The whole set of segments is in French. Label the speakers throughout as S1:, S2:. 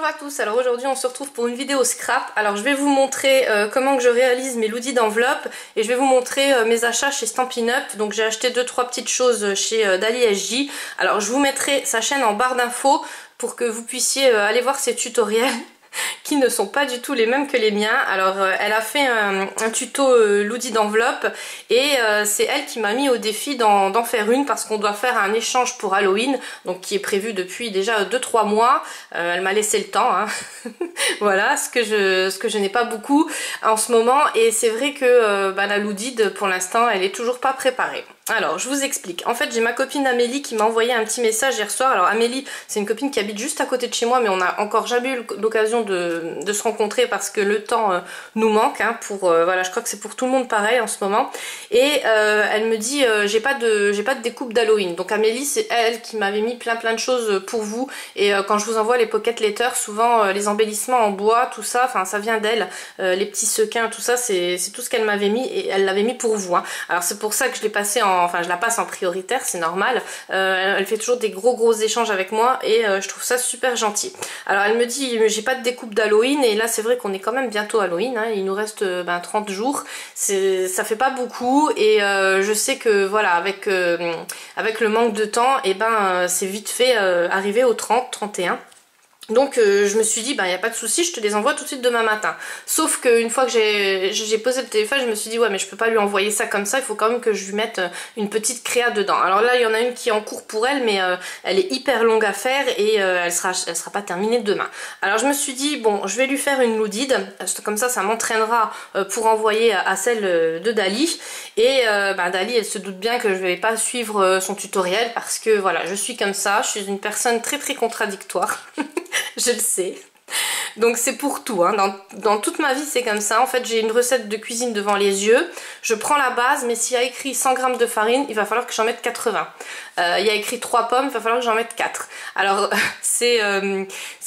S1: Bonjour à tous, alors aujourd'hui on se retrouve pour une vidéo scrap. Alors je vais vous montrer comment que je réalise mes loodies d'enveloppe et je vais vous montrer mes achats chez Stampin' Up. Donc j'ai acheté 2-3 petites choses chez Dali SJ. Alors je vous mettrai sa chaîne en barre d'infos pour que vous puissiez aller voir ses tutoriels qui ne sont pas du tout les mêmes que les miens. Alors elle a fait un tuto loodie d'enveloppe et c'est elle qui m'a mis au défi d'en faire une parce qu'on doit faire un échange pour Halloween, donc qui est prévu depuis déjà 2-3 mois. Elle m'a laissé le temps, hein. Voilà, ce que je n'ai pas beaucoup en ce moment, et c'est vrai que la loodie pour l'instant elle est toujours pas préparée. Alors je vous explique, en fait j'ai ma copine Amélie qui m'a envoyé un petit message hier soir. Alors Amélie c'est une copine qui habite juste à côté de chez moi, mais on n'a encore jamais eu l'occasion de se rencontrer parce que le temps nous manque, hein, voilà, je crois que c'est pour tout le monde pareil en ce moment. Et elle me dit j'ai pas de découpe d'Halloween. Donc Amélie c'est elle qui m'avait mis plein de choses pour vous, et quand je vous envoie les pocket letters, souvent les embellissements en bois, tout ça, enfin ça vient d'elle, les petits sequins, tout ça c'est tout ce qu'elle m'avait mis, et elle l'avait mis pour vous, hein. Alors c'est pour ça que je l'ai passé je la passe en prioritaire, c'est normal. Elle fait toujours des gros échanges avec moi et je trouve ça super gentil. Alors elle me dit j'ai pas de découpe d'Halloween, et là c'est vrai qu'on est quand même bientôt Halloween, hein. Il nous reste 30 jours, ça fait pas beaucoup, et je sais que voilà, avec le manque de temps, et c'est vite fait arriver au 30-31. Donc je me suis dit il n'y a pas de souci, je te les envoie tout de suite demain matin. Sauf qu'une fois que j'ai posé le téléphone, je me suis dit ouais, mais je peux pas lui envoyer ça comme ça, il faut quand même que je lui mette une petite créa dedans. Alors là il y en a une qui est en cours pour elle, mais elle est hyper longue à faire, et elle sera pas terminée demain. Alors je me suis dit bon, je vais lui faire une loodie, comme ça m'entraînera pour envoyer à celle de Dali. Et Dali elle se doute bien que je vais pas suivre son tutoriel parce que voilà, je suis comme ça, je suis une personne très contradictoire. Je le sais. Donc c'est pour tout, hein. Dans toute ma vie c'est comme ça. En fait j'ai une recette de cuisine devant les yeux, je prends la base, mais s'il y a écrit 100 g de farine, il va falloir que j'en mette 80. Il y a écrit 3 pommes, il va falloir que j'en mette 4. Alors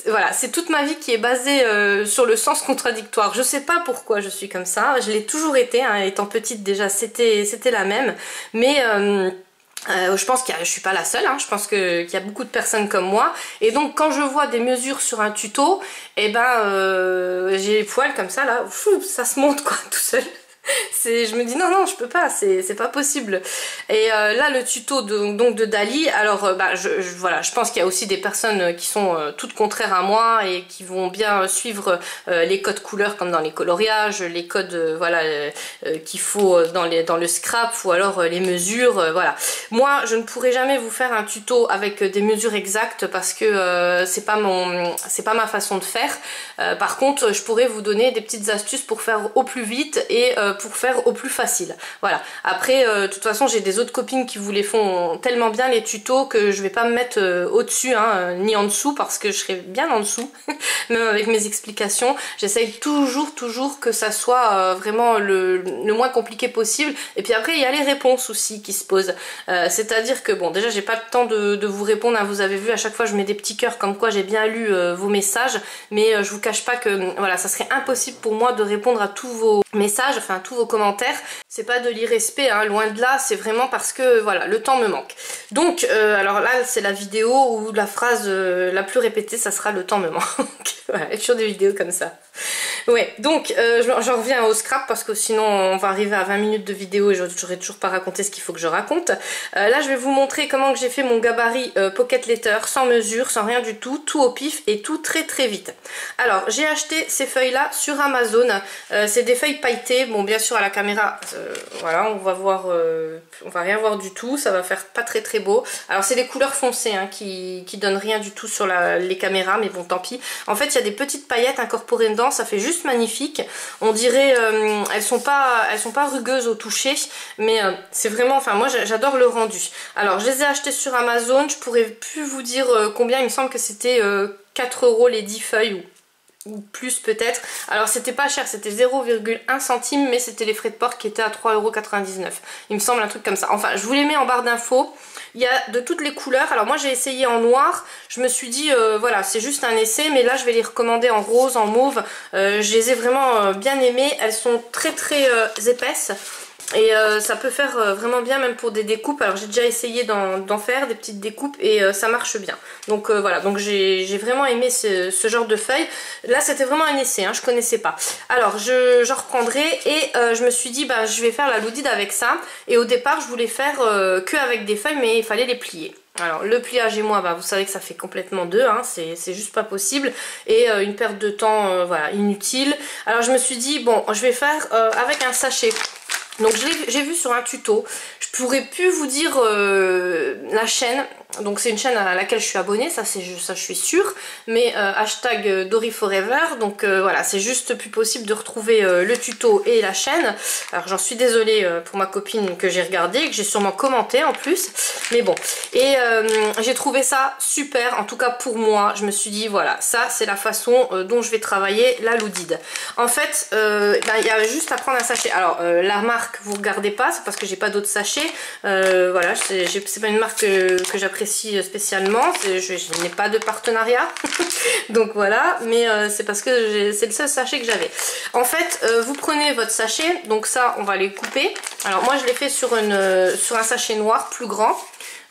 S1: voilà, c'est toute ma vie qui est basée sur le sens contradictoire. Je sais pas pourquoi je suis comme ça, je l'ai toujours été, hein. Étant petite déjà c'était la même, mais je pense que je suis pas la seule, hein. Je pense qu'il y a beaucoup de personnes comme moi, et donc quand je vois des mesures sur un tuto, j'ai les poils comme ça là, ça se monte quoi tout seul. Je me dis non je peux pas, c'est pas possible. Et là le tuto de Dali, alors voilà, je pense qu'il y a aussi des personnes qui sont toutes contraires à moi et qui vont bien suivre les codes couleurs comme dans les coloriages, les codes qu'il faut dans le scrap, ou alors les mesures, voilà. Moi je ne pourrai jamais vous faire un tuto avec des mesures exactes parce que c'est pas ma façon de faire. Par contre je pourrais vous donner des petites astuces pour faire au plus vite et pour faire au plus facile. Voilà. Après, de toute façon, j'ai des autres copines qui vous les font tellement bien les tutos que je vais pas me mettre au-dessus, hein, ni en dessous, parce que je serai bien en dessous, même avec mes explications. J'essaye toujours que ça soit vraiment le moins compliqué possible. Et puis après, il y a les réponses aussi qui se posent. C'est-à-dire que bon, déjà, j'ai pas le temps de vous répondre, hein. Vous avez vu, à chaque fois, je mets des petits cœurs comme quoi j'ai bien lu vos messages, mais je vous cache pas que voilà, ça serait impossible pour moi de répondre à tous vos messages, enfin tous vos commentaires. C'est pas de l'irrespect, hein, loin de là, c'est vraiment parce que voilà, le temps me manque. Donc alors là c'est la vidéo où la phrase la plus répétée ça sera le temps me manque. Voilà, il y a toujours des vidéos comme ça. Ouais, donc j'en reviens au scrap parce que sinon on va arriver à 20 minutes de vidéo et j'aurais toujours pas raconté ce qu'il faut que je raconte. Là je vais vous montrer comment que j'ai fait mon gabarit pocket letter, sans mesure, sans rien du tout, tout au pif et tout très vite. Alors j'ai acheté ces feuilles là sur Amazon, c'est des feuilles pailletées. Bon bien sûr à la caméra voilà, on va voir, on va rien voir du tout, ça va faire pas très beau. Alors c'est des couleurs foncées, hein, qui donnent rien du tout sur les caméras, mais bon tant pis. En fait il y a des petites paillettes incorporées dedans, ça fait juste magnifique. On dirait elles sont pas rugueuses au toucher, mais c'est vraiment, enfin moi j'adore le rendu. Alors je les ai achetées sur Amazon, je pourrais plus vous dire combien, il me semble que c'était 4 € les 10 feuilles ou plus peut-être. Alors c'était pas cher, c'était 0,1 centime, mais c'était les frais de port qui étaient à 3,99 €. Il me semble, un truc comme ça. Enfin je vous les mets en barre d'infos. Il y a de toutes les couleurs. Alors moi j'ai essayé en noir, je me suis dit voilà, c'est juste un essai, mais là je vais les recommander en rose, en mauve. Je les ai vraiment bien aimées, elles sont très épaisses. Et ça peut faire vraiment bien même pour des découpes. Alors j'ai déjà essayé d'en faire des petites découpes et ça marche bien. Donc voilà, donc j'ai vraiment aimé ce genre de feuilles. Là c'était vraiment un essai, hein, je connaissais pas. Alors j'en reprendrai et je me suis dit bah je vais faire la Loudide avec ça. Et au départ je voulais faire que avec des feuilles, mais il fallait les plier. Alors le pliage et moi, bah, vous savez que ça fait complètement deux, hein, c'est juste pas possible. Et une perte de temps voilà, inutile. Alors je me suis dit bon je vais faire avec un sachet. Donc j'ai vu sur un tuto, je pourrais plus vous dire la chaîne, donc c'est une chaîne à laquelle je suis abonnée, ça je suis sûre, mais hashtag DoryForever, donc voilà, c'est juste plus possible de retrouver le tuto et la chaîne. Alors j'en suis désolée pour ma copine que j'ai regardé, que j'ai sûrement commenté en plus, mais bon. Et j'ai trouvé ça super, en tout cas pour moi, je me suis dit voilà, ça c'est la façon dont je vais travailler la Loudide. En fait, il y a juste à prendre un sachet, alors la marque vous regardez pas, c'est parce que j'ai pas d'autres sachets, voilà, c'est pas une marque que j'apprécie spécialement, je n'ai pas de partenariat donc voilà, mais c'est parce que c'est le seul sachet que j'avais. En fait vous prenez votre sachet, donc ça on va les couper. Alors moi je l'ai fait sur un sachet noir plus grand.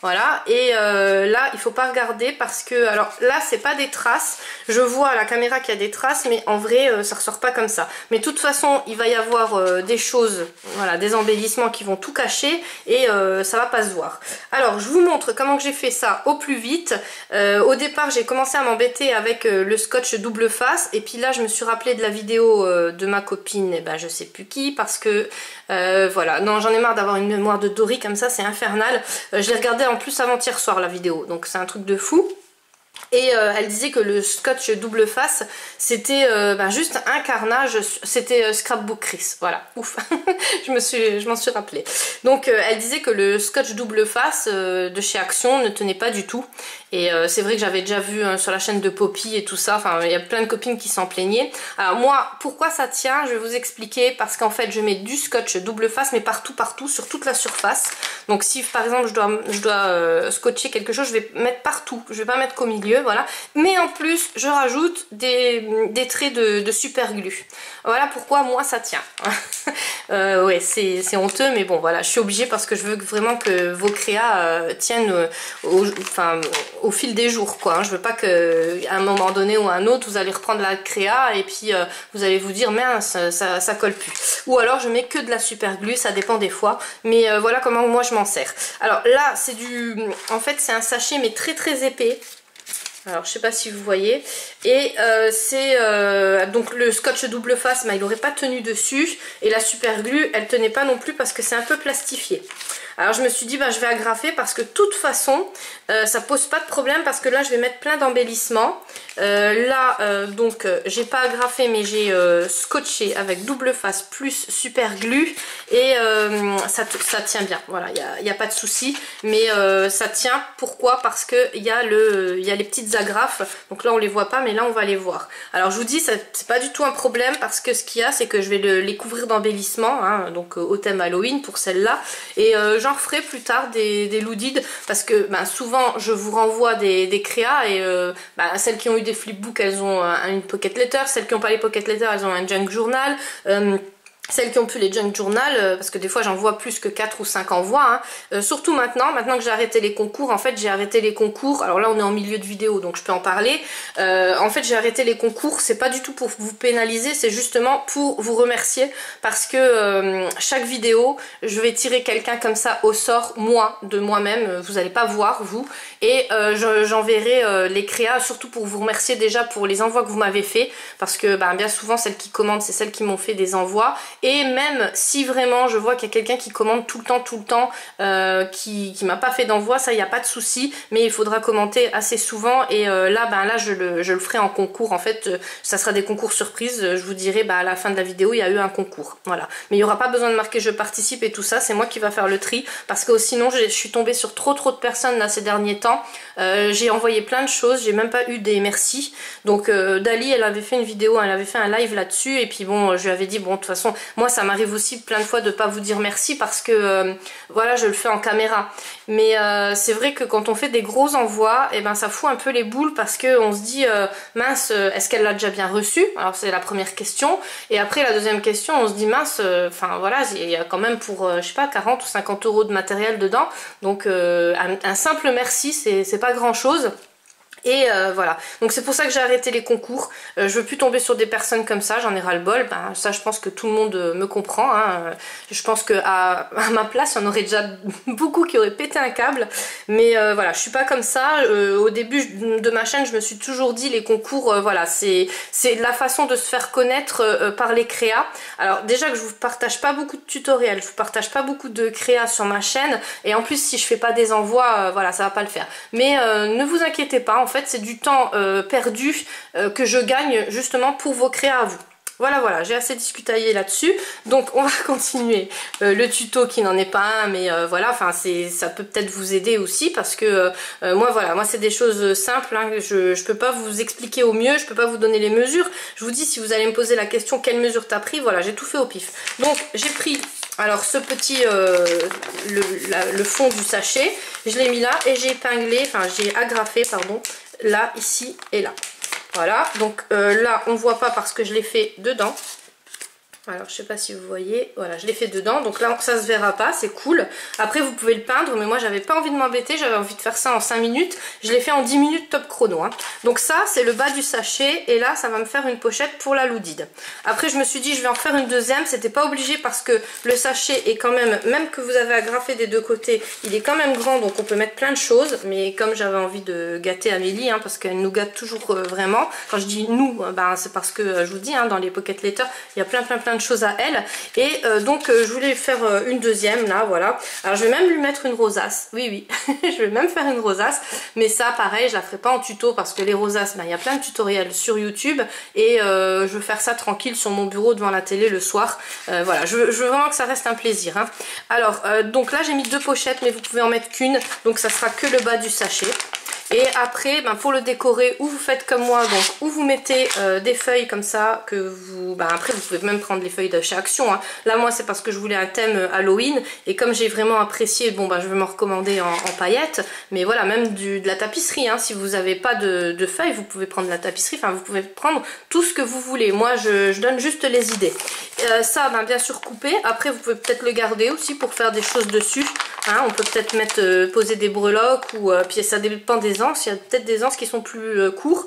S1: Voilà, et là il faut pas regarder parce que, alors là c'est pas des traces, je vois à la caméra qu'il y a des traces, mais en vrai ça ressort pas comme ça. Mais de toute façon il va y avoir des choses, voilà, des embellissements qui vont tout cacher et ça va pas se voir. Alors je vous montre comment que j'ai fait ça au plus vite. Au départ j'ai commencé à m'embêter avec le scotch double face, et puis là je me suis rappelé de la vidéo de ma copine, et ben je sais plus qui, parce que voilà, non j'en ai marre d'avoir une mémoire de Dory comme ça, c'est infernal. Je l'ai regardé en plus avant-hier soir la vidéo, donc c'est un truc de fou. Et elle disait que le scotch double face c'était juste un carnage, c'était Scrapbook Chris, voilà, ouf, je m'en suis rappelé. Donc elle disait que le scotch double face de chez Action ne tenait pas du tout. Et c'est vrai que j'avais déjà vu sur la chaîne de Poppy et tout ça, enfin il y a plein de copines qui s'en plaignaient. Alors moi, pourquoi ça tient, je vais vous expliquer, parce qu'en fait je mets du scotch double face mais partout, sur toute la surface. Donc si par exemple je dois scotcher quelque chose, je vais mettre partout, je vais pas mettre qu'au milieu, voilà. Mais en plus je rajoute des traits de super glue. Voilà pourquoi moi ça tient. Ouais, c'est honteux, mais bon voilà, je suis obligée parce que je veux vraiment que vos créas tiennent au fil des jours, quoi. Je veux pas qu'à un moment donné ou à un autre vous allez reprendre la créa et puis vous allez vous dire mince, ça colle plus. Ou alors je mets que de la super glue, ça dépend des fois, mais voilà comment moi je m'en sers. Alors là c'est en fait c'est un sachet mais très épais. Alors je sais pas si vous voyez, et c'est donc le scotch double face, il n'aurait pas tenu dessus, et la super glue elle tenait pas non plus parce que c'est un peu plastifié. Alors je me suis dit je vais agrafer parce que de toute façon ça pose pas de problème, parce que là je vais mettre plein d'embellissements. Donc j'ai pas agrafé mais j'ai scotché avec double face plus super glue, et ça tient bien, voilà, il n'y a pas de souci, mais ça tient. Pourquoi? Parce que il y a les petites agrafes, donc là on les voit pas mais là on va les voir. Alors je vous dis c'est pas du tout un problème, parce que ce qu'il y a c'est que je vais les couvrir d'embellissements, hein, donc au thème Halloween pour celle-là, et j'en referai plus tard des Loudide, parce que souvent je vous renvoie des créas, et celles qui ont eu des flipbooks elles ont une pocket letter, celles qui n'ont pas les pocket letters elles ont un junk journal. Celles qui ont pu les junk journal, parce que des fois j'en vois plus que 4 ou 5 envois, hein. Surtout maintenant que j'ai arrêté les concours. En fait j'ai arrêté les concours, alors là on est en milieu de vidéo donc je peux en parler. En fait j'ai arrêté les concours, c'est pas du tout pour vous pénaliser, c'est justement pour vous remercier, parce que chaque vidéo je vais tirer quelqu'un comme ça au sort, de moi-même, vous allez pas voir vous, et j'enverrai les créas, surtout pour vous remercier déjà pour les envois que vous m'avez fait, parce que bien souvent celles qui commandent c'est celles qui m'ont fait des envois. Et même si vraiment je vois qu'il y a quelqu'un qui commande tout le temps, qui m'a pas fait d'envoi, ça il n'y a pas de souci, mais il faudra commenter assez souvent, et là je le ferai en concours. En fait ça sera des concours surprises, je vous dirai à la fin de la vidéo il y a eu un concours, voilà. Mais il n'y aura pas besoin de marquer je participe et tout ça, c'est moi qui va faire le tri, parce que sinon je suis tombée sur trop de personnes là ces derniers temps. J'ai envoyé plein de choses, j'ai même pas eu des merci. Donc Dali elle avait fait une vidéo, elle avait fait un live là-dessus, et puis bon je lui avais dit bon de toute façon Moi ça m'arrive aussi plein de fois de pas vous dire merci parce que voilà, je le fais en caméra. Mais c'est vrai que quand on fait des gros envois, et ben ça fout un peu les boules parce que on se dit mince, est-ce qu'elle l'a déjà bien reçu? Alors c'est la première question. Et après la deuxième question, on se dit mince, enfin voilà, il y a quand même pour je sais pas 40 ou 50 € de matériel dedans. Donc un simple merci, c'est pas grand chose. Et voilà, donc c'est pour ça que j'ai arrêté les concours. Je veux plus tomber sur des personnes comme ça, j'en ai ras le bol. Ben, ça je pense que tout le monde me comprend, hein. Je pense qu'à ma place il y en aurait déjà beaucoup qui auraient pété un câble. Mais voilà, je suis pas comme ça. Au début de ma chaîne je me suis toujours dit les concours, voilà, c'est la façon de se faire connaître par les créas. Alors déjà que je vous partage pas beaucoup de tutoriels, je vous partage pas beaucoup de créas sur ma chaîne. Et en plus si je fais pas des envois, voilà, ça va pas le faire. Mais ne vous inquiétez pas, en fait c'est du temps perdu que je gagne justement pour vos créas à vous. Voilà, j'ai assez discutaillé là-dessus, donc on va continuer le tuto qui n'en est pas un, mais voilà, enfin ça peut peut-être vous aider aussi parce que moi c'est des choses simples, hein, je peux pas vous expliquer au mieux, je peux pas vous donner les mesures. Je vous dis, si vous allez me poser la question quelle mesure t'as pris, voilà, j'ai tout fait au pif. Donc j'ai pris alors ce petit le fond du sachet, je l'ai mis là et j'ai épinglé, enfin j'ai agrafé pardon, là, ici et là. Voilà, donc là on voit pas parce que je l'ai fait dedans. Alors je sais pas si vous voyez, voilà, je l'ai fait dedans, donc là ça se verra pas, c'est cool. Après vous pouvez le peindre, mais moi j'avais pas envie de m'embêter, j'avais envie de faire ça en 5 minutes. Je l'ai fait en 10 minutes top chrono, hein. Donc ça c'est le bas du sachet, et là ça va me faire une pochette pour la Loudide. Après je me suis dit je vais en faire une deuxième, c'était pas obligé parce que le sachet est quand même que vous avez agrafé des deux côtés, il est quand même grand, donc on peut mettre plein de choses. Mais comme j'avais envie de gâter Amélie, hein, parce qu'elle nous gâte toujours vraiment, quand je dis nous, ben, c'est parce que je vous dis, hein, dans les pocket letters, il y a plein de choses à elle. Et donc je voulais faire une deuxième là, voilà. Alors je vais même lui mettre une rosace, oui je vais même faire une rosace, mais ça pareil je la ferai pas en tuto parce que les rosaces, ben, il y a plein de tutoriels sur YouTube et je veux faire ça tranquille sur mon bureau devant la télé le soir. Voilà, je veux vraiment que ça reste un plaisir, hein. Alors donc là j'ai mis 2 pochettes, mais vous pouvez en mettre qu'une, donc ça sera que le bas du sachet. Et après, ben, pour le décorer, ou vous faites comme moi, donc ou vous mettez des feuilles comme ça, que vous, ben, après vous pouvez même prendre les feuilles de chez Action, hein. Là moi c'est parce que je voulais un thème Halloween, et comme j'ai vraiment apprécié, bon ben je vais me recommander en paillettes, mais voilà, même de la tapisserie, hein. Si vous n'avez pas de feuilles, vous pouvez prendre de la tapisserie, enfin vous pouvez prendre tout ce que vous voulez. Moi je donne juste les idées. Ça, ben, bien sûr coupé, après vous pouvez peut-être le garder aussi pour faire des choses dessus, hein. On peut peut-être mettre, poser des breloques, ou puis ça dépend des anses, il y a peut-être des anses qui sont plus courts.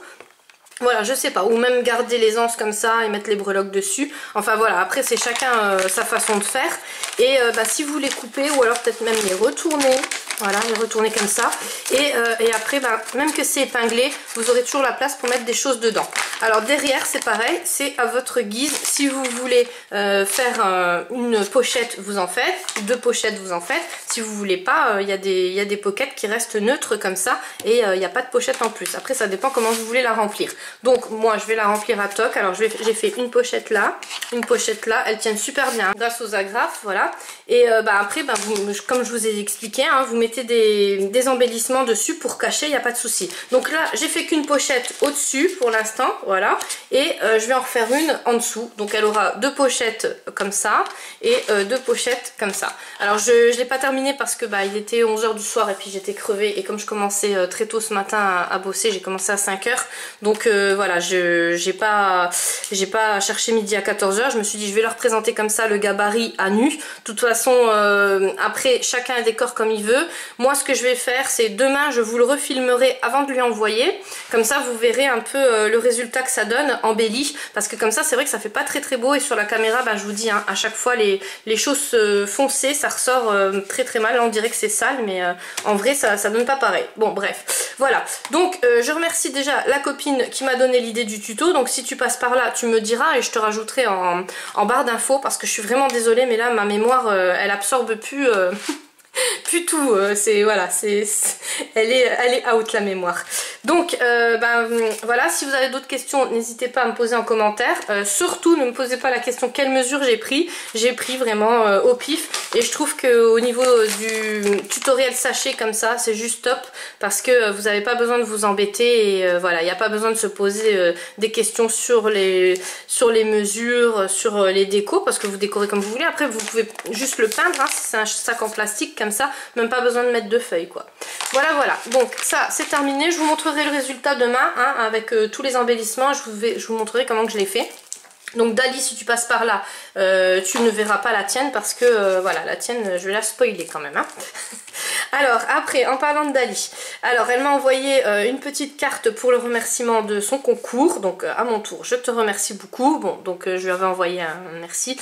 S1: Voilà, je sais pas, ou même garder les anses comme ça et mettre les breloques dessus. Enfin voilà, après c'est chacun sa façon de faire. Et bah, si vous les coupez, ou alors peut-être même les retourner, voilà, les retourner comme ça. Et après, bah, même que c'est épinglé, vous aurez toujours la place pour mettre des choses dedans. Alors derrière c'est pareil, c'est à votre guise. Si vous voulez faire une pochette, vous en faites. 2 pochettes, vous en faites. Si vous voulez pas, il y a des pockets qui restent neutres comme ça, et il n'y a pas de pochette en plus. Après ça dépend comment vous voulez la remplir. Donc moi je vais la remplir à toc. Alors j'ai fait une pochette là, elles tiennent super bien, hein, grâce aux agrafes, voilà. Et bah, après, bah, comme je vous ai expliqué, hein, vous mettez des embellissements dessus pour cacher, il n'y a pas de souci. Donc là j'ai fait qu'une pochette au-dessus pour l'instant, voilà. Et je vais en refaire une en dessous. Donc elle aura 2 pochettes comme ça, et 2 pochettes comme ça. Alors je l'ai pas terminé parce que bah, il était 11 h du soir, et puis j'étais crevée, et comme je commençais très tôt ce matin à bosser, j'ai commencé à 5 h. Donc voilà, j'ai pas cherché midi à 14 h. Je me suis dit je vais leur présenter comme ça le gabarit à nu. De toute façon après chacun a décore comme il veut. Moi ce que je vais faire, c'est demain je vous le refilmerai avant de lui envoyer. Comme ça vous verrez un peu le résultat que ça donne embelli. Parce que comme ça c'est vrai que ça fait pas très beau, et sur la caméra bah, je vous dis, hein, à chaque fois les choses foncées ça ressort très mal. Là, on dirait que c'est sale, mais en vrai ça donne pas pareil. Bon bref, voilà. Donc je remercie déjà la copine qui m'a donné l'idée du tuto. Donc si tu passes par là tu me diras, et je te rajouterai en barre d'infos, parce que je suis vraiment désolée mais là ma mémoire elle absorbe plus plus tout, c'est voilà, elle est out la mémoire. Donc voilà, si vous avez d'autres questions, n'hésitez pas à me poser en commentaire. Surtout ne me posez pas la question quelle mesure j'ai pris vraiment au pif, et je trouve que au niveau du tutoriel sachet comme ça, c'est juste top, parce que vous n'avez pas besoin de vous embêter, et voilà, il n'y a pas besoin de se poser des questions sur les mesures, sur les décos, parce que vous décorez comme vous voulez. Après vous pouvez juste le peindre, hein, si c'est un sac en plastique comme ça, même pas besoin de mettre de feuilles quoi. Voilà, donc ça c'est terminé, je vous montrerai le résultat demain, hein, avec tous les embellissements, je vous montrerai comment que je l'ai fait. Donc Dali, si tu passes par là, tu ne verras pas la tienne, parce que voilà, la tienne je vais la spoiler quand même, hein. Alors après, en parlant de Dali, alors elle m'a envoyé une petite carte pour le remerciement de son concours, donc à mon tour je te remercie beaucoup. Bon, donc je lui avais envoyé un merci.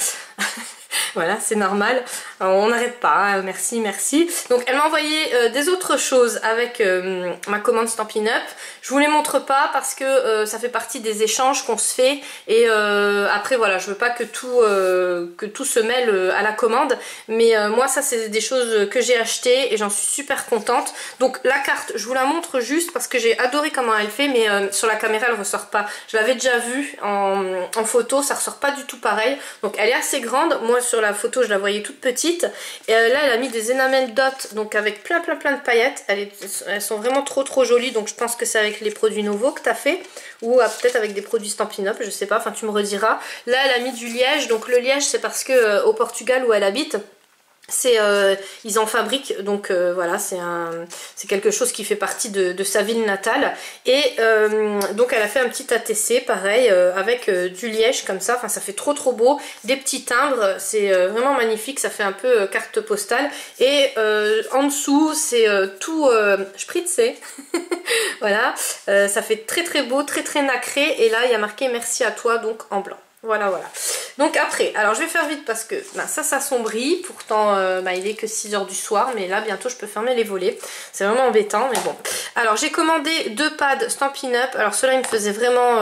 S1: Voilà, c'est normal, on n'arrête pas, hein. Merci, merci. Donc elle m'a envoyé des autres choses avec ma commande Stampin' Up. Je vous les montre pas parce que ça fait partie des échanges qu'on se fait, et après voilà, je veux pas que tout se mêle à la commande, mais moi ça c'est des choses que j'ai achetées et j'en suis super contente. Donc la carte, je vous la montre juste parce que j'ai adoré comment elle fait, mais sur la caméra elle ressort pas. Je l'avais déjà vue en photo, ça ressort pas du tout pareil. Donc elle est assez grande, moi sur la photo je la voyais toute petite, et là elle a mis des enamel dots, donc avec plein de paillettes. Elles sont vraiment trop jolies, donc je pense que c'est avec les produits Novo que tu as fait, ou peut-être avec des produits Stampin' Up, je sais pas, enfin tu me rediras. Là elle a mis du liège, donc le liège c'est parce que au Portugal où elle habite, ils en fabriquent, donc voilà, c'est quelque chose qui fait partie de sa ville natale, et donc elle a fait un petit ATC pareil, avec du liège comme ça, enfin ça fait trop beau, des petits timbres, c'est vraiment magnifique, ça fait un peu carte postale, et en dessous c'est tout spritzé. Voilà, ça fait très beau, très nacré, et là il y a marqué merci à toi, donc en blanc. Voilà. Donc après, alors je vais faire vite parce que ça s'assombrit. Pourtant il est que 6 h du soir, mais là bientôt je peux fermer les volets. C'est vraiment embêtant, mais bon. Alors j'ai commandé 2 pads Stampin' Up. Alors ceux-là ils me faisaient vraiment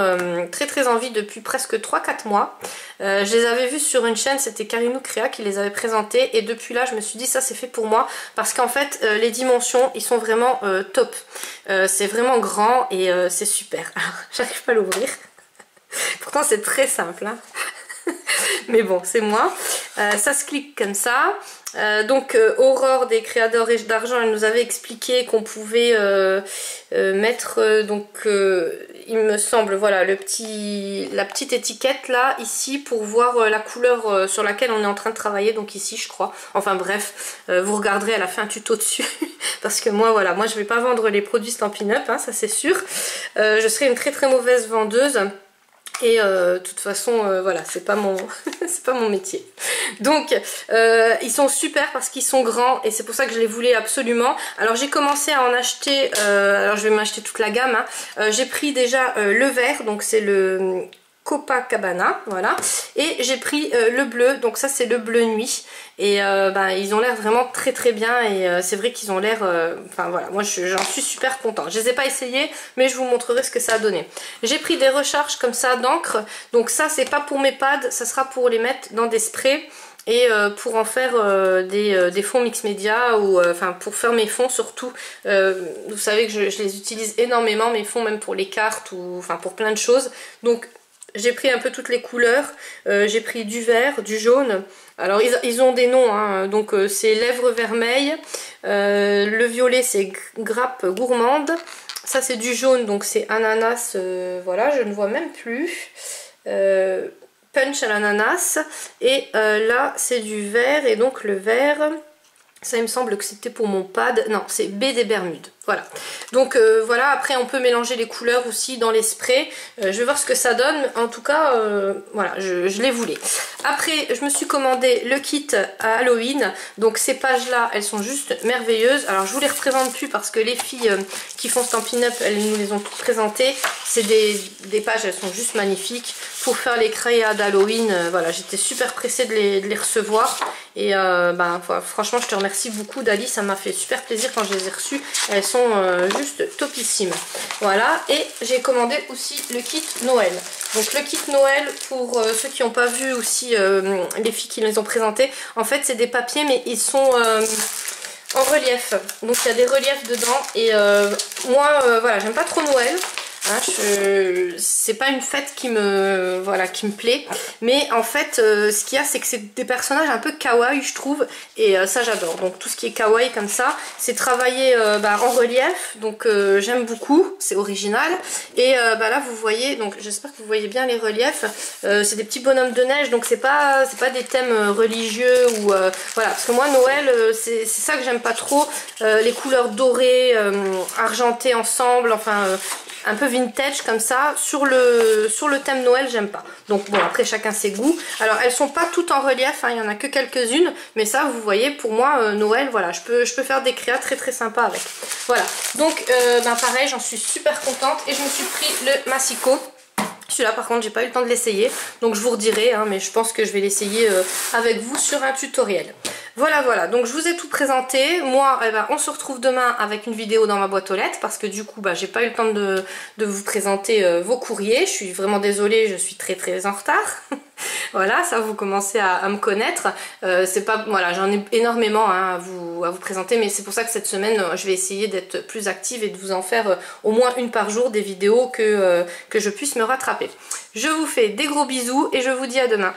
S1: très envie depuis presque 3-4 mois. Je les avais vus sur une chaîne, c'était Carinou Créa qui les avait présentés, et depuis là je me suis dit ça c'est fait pour moi, parce qu'en fait les dimensions ils sont vraiment top. C'est vraiment grand et c'est super. Alors j'arrive pas à l'ouvrir. Pourtant c'est très simple, hein. Mais bon, c'est moi. Ça se clique comme ça. Donc Aurore des Créadors d'Argent, elle nous avait expliqué qu'on pouvait mettre il me semble, voilà, la petite étiquette là, ici, pour voir la couleur sur laquelle on est en train de travailler, donc ici je crois. Enfin bref, vous regarderez, elle a fait un tuto dessus, parce que moi voilà, moi je vais pas vendre les produits Stampin' Up, hein, ça c'est sûr. Je serai une très mauvaise vendeuse. Et de toute façon voilà, c'est pas mon c'est pas mon métier. Donc ils sont super parce qu'ils sont grands, et c'est pour ça que je les voulais absolument. Alors j'ai commencé à en acheter, alors je vais m'acheter toute la gamme, hein. J'ai pris déjà le vert, donc c'est le Copacabana, voilà, et j'ai pris le bleu, donc ça c'est le bleu nuit, et ils ont l'air vraiment très bien, et c'est vrai qu'ils ont l'air, enfin voilà, moi j'en suis super contente. Je les ai pas essayés, mais je vous montrerai ce que ça a donné. J'ai pris des recharges comme ça d'encre, donc ça c'est pas pour mes pads, ça sera pour les mettre dans des sprays, et pour en faire des fonds mix média, ou enfin pour faire mes fonds surtout. Vous savez que je les utilise énormément, mes fonds, même pour les cartes, ou enfin pour plein de choses. Donc j'ai pris un peu toutes les couleurs, j'ai pris du vert, du jaune. Alors ils ont des noms, hein. Donc c'est lèvres vermeilles, le violet c'est grappe gourmande, ça c'est du jaune, donc c'est ananas, voilà, je ne vois même plus, punch à l'ananas, et là c'est du vert, et donc le vert, ça il me semble que c'était pour mon pad, non c'est baie des Bermudes. Voilà, donc voilà, après on peut mélanger les couleurs aussi dans les sprays, je vais voir ce que ça donne, en tout cas voilà, je les voulais. Après je me suis commandé le kit à Halloween, donc ces pages là elles sont juste merveilleuses. Alors je vous les représente plus parce que les filles qui font Stampin' Up, elles nous les ont toutes présentées. C'est des pages, elles sont juste magnifiques pour faire les créas d'Halloween. Voilà, j'étais super pressée de les recevoir, et franchement je te remercie beaucoup Dali, ça m'a fait super plaisir quand je les ai reçues. Elles sont juste topissimes. Voilà, et j'ai commandé aussi le kit Noël. Donc le kit Noël, pour ceux qui n'ont pas vu aussi les filles qui les ont présentés, en fait c'est des papiers, mais ils sont en relief. Donc il y a des reliefs dedans et moi voilà, j'aime pas trop Noël. Hein, c'est pas une fête qui me plaît, mais en fait ce qu'il y a, c'est que c'est des personnages un peu kawaii, je trouve, et ça j'adore. Donc tout ce qui est kawaii comme ça, c'est travaillé en relief, donc j'aime beaucoup, c'est original. Et là vous voyez, donc j'espère que vous voyez bien les reliefs, c'est des petits bonhommes de neige, donc c'est pas des thèmes religieux ou voilà, parce que moi Noël c'est ça que j'aime pas trop, les couleurs dorées, argentées ensemble, enfin un peu vintage comme ça, sur le thème Noël, j'aime pas. Donc bon, après chacun ses goûts. Alors elles sont pas toutes en relief, hein, il y en a que quelques-unes, mais ça vous voyez, pour moi Noël, voilà, je peux faire des créas très très sympas avec. Voilà, donc pareil, j'en suis super contente et je me suis pris le Massico. Celui-là par contre j'ai pas eu le temps de l'essayer, donc je vous redirai, hein, mais je pense que je vais l'essayer avec vous sur un tutoriel. Voilà, donc je vous ai tout présenté. Moi, on se retrouve demain avec une vidéo dans ma boîte aux lettres parce que du coup, j'ai pas eu le temps de vous présenter vos courriers. Je suis vraiment désolée, je suis très très en retard. Voilà, ça vous commencez à me connaître. C'est pas, voilà, j'en ai énormément hein, à vous présenter, mais c'est pour ça que cette semaine, je vais essayer d'être plus active et de vous en faire au moins une par jour des vidéos que je puisse me rattraper. Je vous fais des gros bisous et je vous dis à demain.